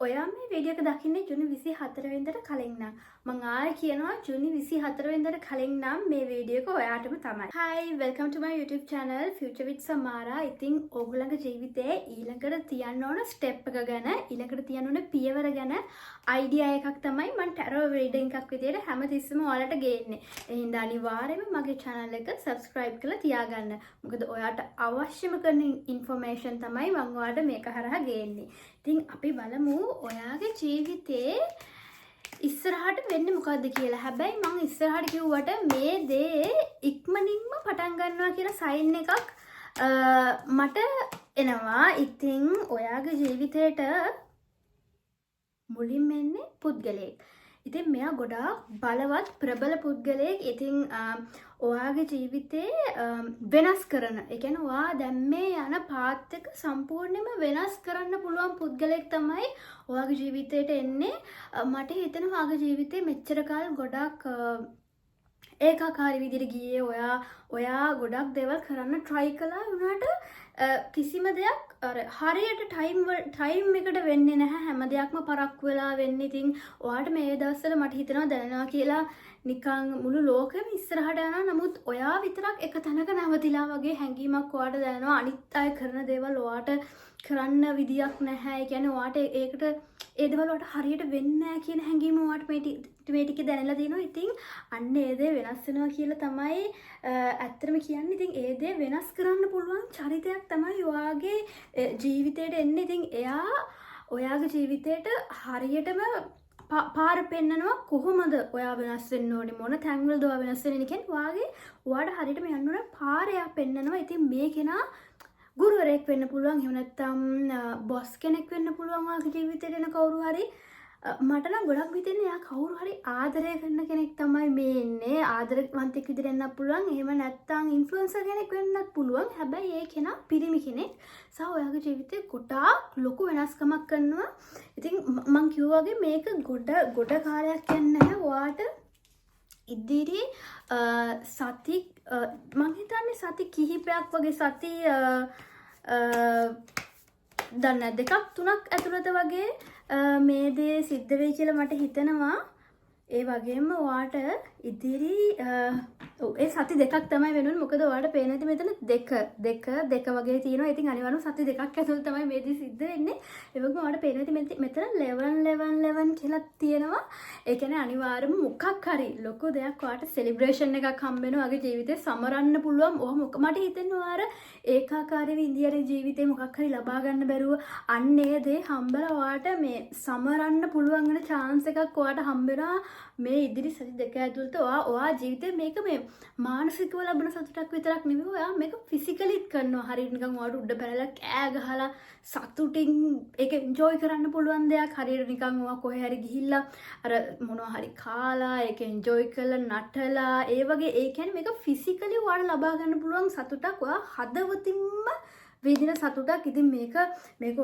ඔයා මේ වීඩියෝ එක දකින්නේ ජුනි 24 වෙනිදාට කලින් නම් මම ආයෙ කියනවා ජුනි 24 වෙනිදාට කලින් නම් මේ වීඩියෝ එක ඔයාටම තමයි. Hi, welcome to my YouTube channel Future with Samara. ඉතින් ඕගොල්ලන්ගේ ජීවිතේ ඊළඟට තියන්න ඕන ස්ටෙප් එක ගැන ඊළඟට තියන්න ඕන පියවර ගැන අයිඩියා එකක් තමයි මම ටැරෝ රීඩින් එකක් විදියට හැමතිස්සෙම ඔයාලට ගේන්නේ. ඒ හින්දා අනිවාර්යයෙන්ම මගේ channel එක subscribe කරලා තියාගන්න. මොකද ඔයාට අවශ්‍යම කරන information තමයි මම ඔයාලට මේක හරහා ගේන්නේ. ඉතින් අපි බලමු ඔයාගේ ජීවිතේ ඉස්සරහට වෙන්නේ මොකද්ද කියලා. හැබැයි මම ඉස්සරහට කිව්වට මේ දේ ඉක්මනින්ම පටන් ගන්නවා කියලා සයින් එකක් මට එනවා. ඉතින් ඔයාගේ ජීවිතේට මුලින්ම එන්නේ පුද්ගලයෙක්. ඉතින් මෙයා ගොඩාක් බලවත් ප්‍රබල පුද්ගලයෙක්. ඉතින් ඔයාගේ ජීවිතේ වෙනස් කරන, ඒ කියන්නේ ඔයා දැන් මේ යන පාත් එක සම්පූර්ණයෙන්ම වෙනස් කරන්න පුළුවන් පුද්ගලයෙක් තමයි ඔයාගේ ජීවිතේට එන්නේ. මට හිතෙනවා ඔයාගේ ජීවිතේ මෙච්චර කාල ගොඩාක් ඒකාකාරී විදිහට ගියේ. ඔයා ගොඩක් දේවල් කරන්න try කළා වුණාට කිසිම දෙයක් හරියට ටයිම් එකට වෙන්නේ නැහැ. හැම දෙයක්ම පරක්කු වෙලා වෙන්නේ. ඉතින් ඔයාට මේ දවස්වල මට හිතෙනවා දැනෙනවා කියලා නිකන් මුළු ලෝකෙම ඉස්සරහට යනවා. නමුත් ඔයා විතරක් එක තැනක නැවතිලා වගේ හැඟීමක් ඔයාට දැනෙනවා. අනිත් අය කරන දේවල් ඔයාට කරන්න විදියක් නැහැ. ඒ කියන්නේ ඔයාට ඒකට ඒ දේවල් ඔයාට හරියට වෙන්නේ නැහැ කියන හැඟීම ඔයාට මේ ටික දැනෙලා තියෙනවා. ඉතින් අන්න ඒ දේ වෙනස් වෙනවා කියලා තමයි ඇත්තටම කියන්නේ. ඉතින් ඒ දේ වෙනස් කරන්න පුළුවන් චරිතයක් තමයි ඔයාගේ ජීවිතේට එන්නේ. ඉතින් එයා ඔයාගේ ජීවිතේට හරියටම පාර පෙන්නනවා කොහොමද ඔයා වෙනස් වෙන්න ඕනේ, මොන තැන්වලද ඔයා වෙනස් වෙන්නේ කියන්නේ ඔයාට හරියටම යන්න ඕන පාර එයා පෙන්නනවා. ඉතින් මේ කෙනා ගුරුවරයෙක් වෙන්න පුළුවන්, එහෙම නැත්නම් බොස් කෙනෙක් වෙන්න පුළුවන් ඔයාගේ ජීවිතේට එන කවුරු හරි. මට නම් ගොඩක් හිතෙන්නේ එයා කවුරු හරි ආදරය කරන කෙනෙක් තමයි මේ එන්නේ. ආදරවන්තෙක් විදිහට එන්නත් පුළුවන්, එහෙම නැත්නම් ඉන්ෆ්ලුවෙන්සර් කෙනෙක් වෙන්නත් පුළුවන්. හැබැයි ඒ කෙනා පිරිමි කෙනෙක්. සහ ඔයාගේ ජීවිතේ ගොඩාක් ලොකු වෙනස්කමක් කරනවා. ඉතින් මම කිව්වා වගේ මේක ගොඩ කාලයක් යන්නේ නැහැ. ඔයාට ඉදිරි සති මම හිතන්නේ සති කිහිපයක් වගේ සති දන්න 2-3ක් ඇතුළත වගේ මේ දේ සිද්ධ වෙයි කියලා මට හිතෙනවා. ඒ වගේම ඔයාට ඉදිරි ඒ සති 2ක් තමයි වෙනුනේ. මොකද ඔයාට පේන ඇති මෙතන දෙක වගේ තියෙනවා. ඉතින් අනිවාර්යයෙන්ම සති 2ක් ඇතුළත තමයි මේ දේ සිද්ධ වෙන්නේ. ඒ වගේම ඔයාට පේන ඇති මෙතන 11 කියලා තියෙනවා. ඒ කියන්නේ අනිවාර්යයෙන්ම මොකක් හරි ලොකු දෙයක් ඔයාට සෙලිබ්‍රේෂන් එකක් හම්බ වෙනවා. ඔයාගේ ජීවිතේ සමරන්න පුළුවන්. ඔහොම මට හිතෙනවා ඔයාලා ඒකාකාරී විදියට ජීවිතේ මොකක් හරි ලබා ගන්න බැරුව අන්න ඒ දේ හම්බලා ඔයාට මේ සමරන්න පුළුවන් වෙන chance එකක් ඔයාට හම්බ වෙනවා. මේ ඉදිරි සති 2 ඇතුළත ඔයා ජීවිතේ මේක මේ මානසිකව ලැබෙන සතුටක් විතරක් නෙවෙයි, ඔයා මේක ෆිසිකලිත් කරනවා. හරියට නිකන් ඔයාට උඩ පැනලා කෑ ගහලා සතුටින් ඒක එන්ජොයි කරන්න පුළුවන් දෙයක්. හරියට නිකන් ඔයා කොහේ හරි ගිහිල්ලා අර මොනවා හරි කාලා ඒක එන්ජොයි කරලා නටලා ඒ වගේ. ඒ කියන්නේ මේක ෆිසිකලි ඔයාට ලබා ගන්න පුළුවන් සතුටක්. ඔයා හදවතින්ම විඳින සතුටක්. ඉතින් මේක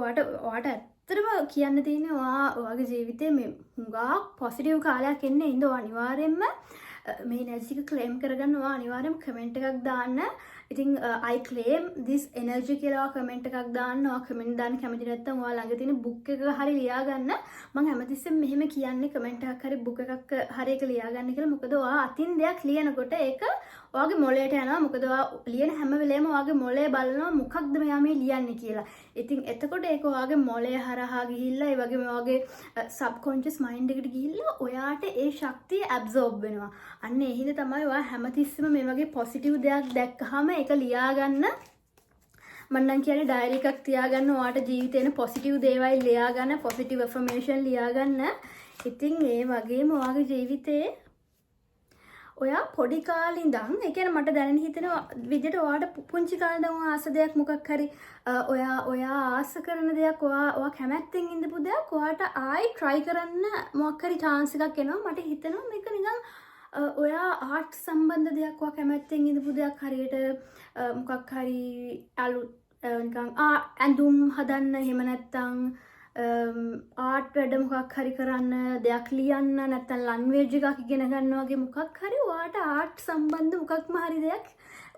ඔයාට ඇත්තටම කියන්න තියෙන්නේ ඔයාගේ ජීවිතේ මේ හුඟා පොසිටිව් කාලයක් එන්නේ. ඉතින් ඔයා අනිවාර්යයෙන්ම මේ එනර්ජි එක ක්ලේම් කරගන්න. ඔයා අනිවාර්යයෙන්ම කමෙන්ට් එකක් දාන්න. ඉතින් I claim this energy කියලා කමෙන්ට් එකක් දාන්න. ඔයා කමෙන්ට් දාන්න කැමති නැත්නම් ඔයා ළඟ තියෙන බුක් එක හරි ලියා ගන්න. මම හැමතිස්සෙම මෙහෙම කියන්නේ කමෙන්ට් එකක් හරි බුක් එකක් හරි එක ලියා ගන්න කියලා. මොකද ඔයා අතින් දෙයක් ලියනකොට ඒක ඔයාගේ මොළයට යනවා. මොකද ඔයා ලියන හැම වෙලේම ඔයාගේ මොළය බලනවා මොකක්ද මෙයා මේ ලියන්නේ කියලා. ඉතින් එතකොට ඒක ඔයාගේ මොළය හරහා ගිහිල්ලා ඒ වගේම ඔයාගේ සබ්කොන්ෂස් මයින්ඩ් එකට ගිහිල්ලා ඔයාට ඒ ශක්තිය ඇබ්සෝබ් වෙනවා. අන්න ඒ හින්දා තමයි ඔයා හැමතිස්සෙම මේ වගේ පොසිටිව් දෙයක් දැක්කහම ඒක ලියා ගන්න. මම නම් කියන්නේ ඩයරි එකක් තියාගන්න. ඔයාට ජීවිතේන පොසිටිව් දේවල් ලියා ගන්න, පොසිටිව් ඇෆර්මේෂන් ලියා ගන්න. ඉතින් ඒ වගේම ඔයාගේ ජීවිතේ ඔයා පොඩි කාලේ ඉඳන්, ඒ කියන්නේ මට දැනෙන හිතෙන විදිහට ඔයාට පුංචි කාලේ ඉඳන් ඔයා ආස දෙයක් මොකක් හරි ඔයා ආස කරන දෙයක් ඔයා කැමැත්තෙන් ඉඳපු දෙයක් ඔයාට ආයි try කරන්න මොකක් හරි chance එකක් එනවා. මට හිතෙනවා මේක නිකන් ඔයා ආර්ට් සම්බන්ධ දෙයක් ඔයා කැමැත්තෙන් ඉඳපු දෙයක් හරියට මොකක් හරි අලුත් නිකන් ඇඳුම් හදන්න, එහෙම නැත්නම් ආට් වැඩ මොකක් හරි කරන්න දෙයක් ලියන්න නැත්නම් ලැන්ග්වේජ් එකක් ඉගෙන ගන්න වගේ මොකක් හරි ඔයාට ආට් සම්බන්ධ මොකක්ම හරි දෙයක්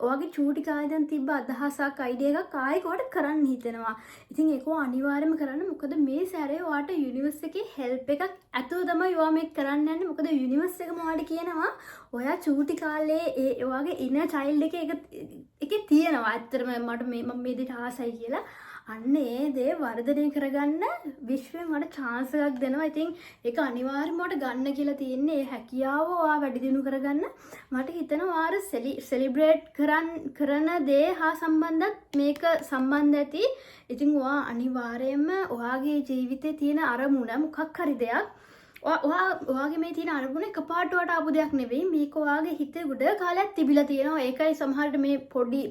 ඔයාගේ චූටි කාලේ දැන් තිබ්බ අදහසක් අයිඩියා එකක් ආයෙ කොහොමද කරන්න හිතෙනවා. ඉතින් ඒක අනිවාර්යයෙන්ම කරන්න. මොකද මේ සැරේ ඔයාට යුනිවර්ස් එකේ හෙල්ප් එකක් ඇතුව තමයි ඔයා මේක කරන්න යන්නේ. මොකද යුනිවර්ස් එකම ඔයාට කියනවා ඔයා චූටි කාලේ ඒ ඔයාගේ ඉනර් චයිල්ඩ් එකේ තියෙනවා. ඇත්තටම මම මේ දෙයට ආසයි කියලා. අන්න ඒ දේ වර්ධනය කරගන්න විශ්වයෙන් මට chance එකක් දෙනවා. ඉතින් ඒක අනිවාර්යයෙන්ම මට ගන්න කියලා තියෙන්නේ. ඒ හැකියාව ඔයා වැඩි දියුණු කරගන්න. මට හිතෙනවා ආර සෙලිබ්‍රේට් කරන දේ හා සම්බන්ධත් මේක සම්බන්ධ ඇති. ඉතින් ඔයා අනිවාර්යයෙන්ම ඔයාගේ ජීවිතේ තියෙන අරමුණ මොකක් හරි දෙයක් ඔයාගේ මේ තියෙන අරමුණ එකපාරට වට ආපු දෙයක් නෙවෙයි. මේක ඔයාගේ හිතේ ගොඩ කාලයක් තිබිලා තියෙනවා. ඒකයි සමහරට මේ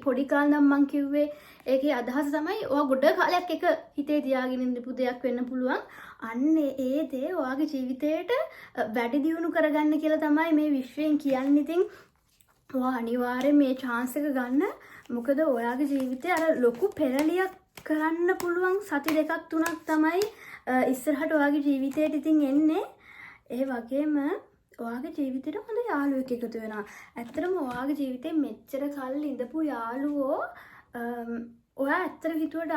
පොඩි කාලේ නම් මං කිව්වේ ඒකේ අදහස තමයි ඔයා ගොඩ කාලයක් එක හිතේ තියාගෙන ඉඳපු දෙයක් වෙන්න පුළුවන්. අන්න ඒ දේ ඔයාගේ ජීවිතේට වැඩි දියුණු කරගන්න කියලා තමයි මේ විශ්වයෙන් කියන්නේ. ඉතින් ඔයා අනිවාර්යෙන් මේ chance එක ගන්න. මොකද ඔයාගේ ජීවිතේ අර ලොකු පෙරලියක් කරන්න පුළුවන් සති දෙකක් තුනක් තමයි ඉස්සරහට ඔයාගේ ජීවිතේට ඉතින් එන්නේ. ඒ වගේම ඔයාගේ ජීවිතේට හොඳ යාළුවෙක් එකතු වෙනවා. ඇත්තටම ඔයාගේ ජීවිතේ මෙච්චර කල් ඉඳපු යාළුවෝ ඔයා ඇත්තට හිතුවට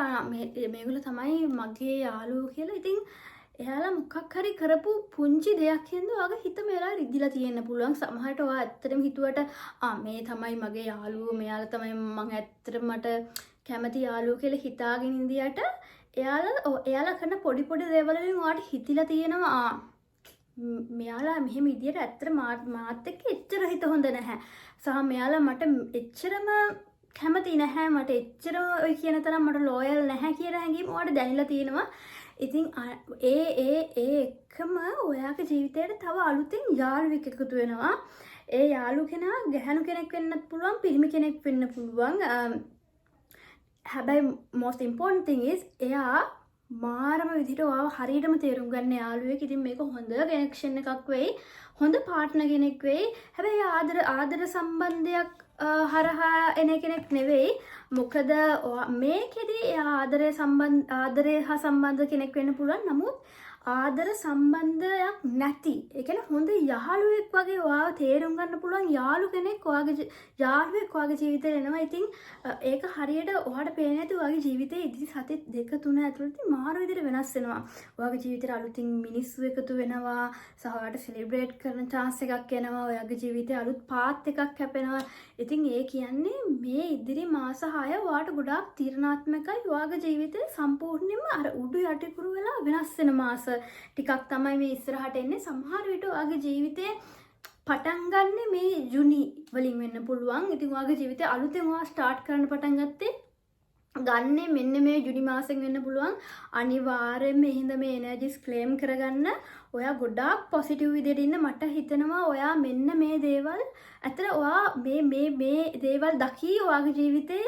මේගොල්ලෝ තමයි මගේ යාළුවෝ කියලා. ඉතින් එයාලා මොකක් හරි කරපු පුංචි දෙයක් හින්දා ඔයාගේ හිත මෙලා රිදිලා තියෙන්න පුළුවන්. සමහරට ඔයා ඇත්තටම හිතුවට මේ තමයි මගේ යාළුවෝ, මෙයාලා තමයි මම ඇත්තටම මට කැමති යාළුවෝ කියලා හිතාගෙන ඉඳියට එයාලා කරන පොඩි දේවල් වලින් ඔයාට හිතිලා තියෙනවා මෙයාලා මෙහෙම විදියට ඇත්තට මාත් එක්ක එච්චර හිත හොඳ නැහැ. සහ මෙයාලා මට එච්චරම කැමති නැහැ. මට එච්චරම ඔය කියන තරම් මට ලෝයල් නැහැ කියලා හැඟීම ඔයාට දැනෙලා තියෙනවා. ඉතින් ඒ එකම ඔයාගේ ජීවිතේට තව අලුතෙන් යාළුවෙක් එකතු වෙනවා. ඒ යාළු කෙනා ගැහැණු කෙනෙක් වෙන්නත් පුළුවන්, පිරිමි කෙනෙක් වෙන්න පුළුවන්. හැබැයි most important thing is එයා මාරම විදිහට ඔයාව හරියටම තේරුම් ගන්න යාළුවෙක්. ඉතින් මේක හොඳ කනෙක්ෂන් එකක් වෙයි. හොඳ පාර්ට්නර් කෙනෙක් වෙයි. හැබැයි ආදර සම්බන්ධයක් හරහා එන කෙනෙක් නෙවෙයි. මොකද මේකෙදි ආදරය හා සම්බන්ධ කෙනෙක් වෙන්න පුළුවන්. නමුත් ආදර සම්බන්ධයක් නැති. ඒ කියන්නේ හොඳ යහළුවෙක් වගේ ඔයාව තේරුම් ගන්න පුළුවන් යාළු කෙනෙක් යාළුවෙක් ඔයාගේ ජීවිතේ එනවා. ඉතින් ඒක හරියට ඔයාට පේන්නේ නැති ඔයාගේ ජීවිතේ ඉදිරි සති දෙක තුන ඇතුළත මාර විදිහට වෙනස් වෙනවා. ඔයාගේ ජීවිතේට අලුතින් මිනිස්සු එකතු වෙනවා. සහ ඔයාට සෙලිබ්‍රේට් කරන chance එකක් එනවා. ඔයාගේ ජීවිතේ අලුත් පාත් එකක් හැපෙනවා. ඉතින් ඒ කියන්නේ මේ ඉදිරි මාස 6 ඔයාට ගොඩාක් තීරණාත්මකයි. ඔයාගේ ජීවිතේ සම්පූර්ණයෙන්ම අර උඩු යටිකුරු වෙලා වෙනස් වෙන මාස ටිකක් තමයි මේ ඉස්සරහට එන්නේ. සමහර විට ඔයාගේ ජීවිතේ පටන් ගන්න මේ ජුනි වලින් වෙන්න පුළුවන්. ඉතින් ඔයාගේ ජීවිතේ අලුතෙන් ඔයා ස්ටාර්ට් කරන්න පටන් ගත්තේ ගන්නේ මෙන්න මේ ජුනි මාසෙන් වෙන්න පුළුවන්. අනිවාර්යයෙන්ම එහෙනම් මේ එනර්ජිස් ක්ලේම් කරගන්න. ඔයා ගොඩාක් පොසිටිව් විදිහට ඉන්න. මට හිතෙනවා ඔයා මෙන්න මේ දේවල් ඇත්තට ඔයා මේ දේවල් දකී ඔයාගේ ජීවිතේ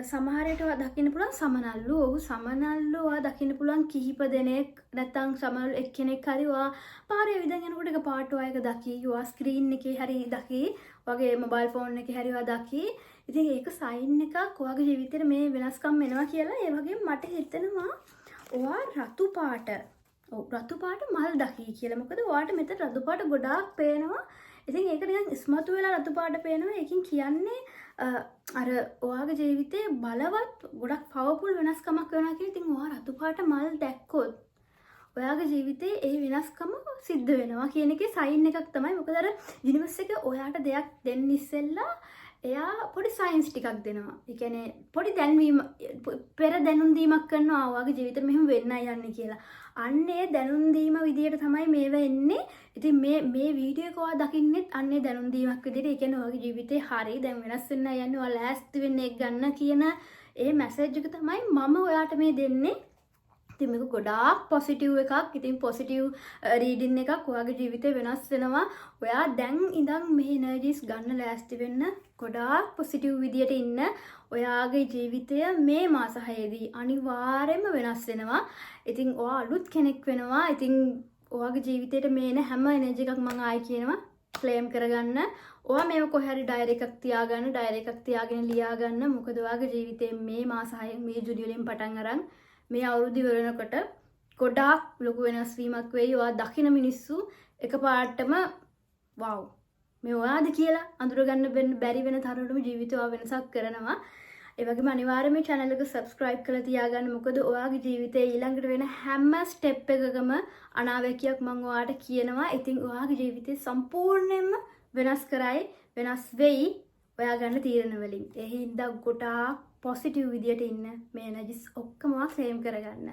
සමහරට දකින්න පුළුවන් සමනල්ලු. ඔහු සමනල්ලු ඔයා දකින්න පුළුවන් කිහිප දෙනෙක් නැත්නම් සමනල්ලු එක්කෙනෙක් හරි ඔයා පාරේ විදන් යනකොට එක පාට ඔයා එක දකි. ඔයා ස්ක්‍රීන් එකේ හරි දකි. ඔයාගේ මොබයිල් ෆෝන් එකේ හරි ඔයා දකි. ඉතින් ඒක සයින් එකක් ඔයාගේ ජීවිතේට මේ වෙනස්කම් එනවා කියලා. ඒ වගේම මට හිතෙනවා ඔයා රතු පාට මල් දකි කියලා. මොකද ඔයාට මෙතන රතු පාට ගොඩාක් පේනවා. ඉතින් ඒක නිකන් ස්මතු වෙලා රතු පාට පේනවා. ඒකෙන් කියන්නේ අර ඔයාගේ ජීවිතේ බලවත් ගොඩක් පවර්ෆුල් වෙනස්කමක් වෙනවා කියලා. ඉතින් ඔයා රතු පාට මල් දැක්කොත් ඔයාගේ ජීවිතේ ඒ වෙනස්කම සිද්ධ වෙනවා කියන එකේ සයින් එකක් තමයි. මොකද අර යුනිවර්ස් එක ඔයාට දෙයක් දෙන්න ඉස්සෙල්ලා එයා පොඩි සයින්ස් ටිකක් දෙනවා. ඒ කියන්නේ පොඩි දැන්වීම පෙර දැනුම් දීමක් කරනවා ඔයාගේ ජීවිතේ මෙහෙම වෙන්නයි යන්නේ කියලා. අන්නේ දැනුම් දීම විදියට තමයි මේව එන්නේ. ඉතින් මේ වීඩියෝ එක ඔයා දකින්නෙත් අන්නේ දැනුම් දීමක් විදියට. ඒ කියන්නේ ඔයාගේ ජීවිතේ හරිය දැන් වෙනස් වෙන්නයි යන්නේ. ඔයා ලෑස්ති වෙන්න එක ගන්න කියන ඒ මැසේජ් එක තමයි මම ඔයාට මේ දෙන්නේ. ඉතින් මේක ගොඩාක් පොසිටිව් එකක්. ඉතින් පොසිටිව් රීඩින් එකක්. ඔයාගේ ජීවිතේ වෙනස් වෙනවා. ඔයා දැන් ඉඳන් මේ එනර්ජිස් ගන්න ලෑස්ති වෙන්න. ගොඩාක් පොසිටිව් විදියට ඉන්න. ඔයාගේ ජීවිතය මේ මාස 6ේදී අනිවාර්යයෙන්ම වෙනස් වෙනවා. ඉතින් ඔයා අලුත් කෙනෙක් වෙනවා. ඉතින් ඔයාගේ ජීවිතේට මේන හැම එනර්ජි එකක් මම ආයි කියනවා ක්ලේම් කරගන්න. ඔයා මේව කොහේ හරි ඩයරි එකක් තියාගන්න. ඩයරි එකක් තියාගෙන ලියා ගන්න. මොකද ඔයාගේ ජීවිතේ මේ මාස 6 මේ ජුනි වලින් පටන් අරන් මේ අවුරුදු ඉවරනකොට ගොඩාක් ලොකු වෙනස් වීමක් වෙයි. ඔයා දකින මිනිස්සු එකපාරටම වව් මේ ඔයාද කියලා අඳුරගන්න බැරි වෙන තරමටම ජීවිතය වෙනසක් කරනවා. ඒ වගේම අනිවාර්යයෙන්ම මේ channel එක subscribe කරලා තියාගන්න. මොකද ඔයාගේ ජීවිතේ ඊළඟට වෙන හැම step එකකම අනාවැකියක් මම ඔයාට කියනවා. ඉතින් ඔයාගේ ජීවිතේ සම්පූර්ණයෙන්ම වෙනස් කරයි වෙනස් වෙයි ඔයා ගන්න තීරණ වලින්. ඒ හින්දා ගොඩාක් positive විදියට ඉන්න මේ energies ඔක්කොම claim කරගන්න.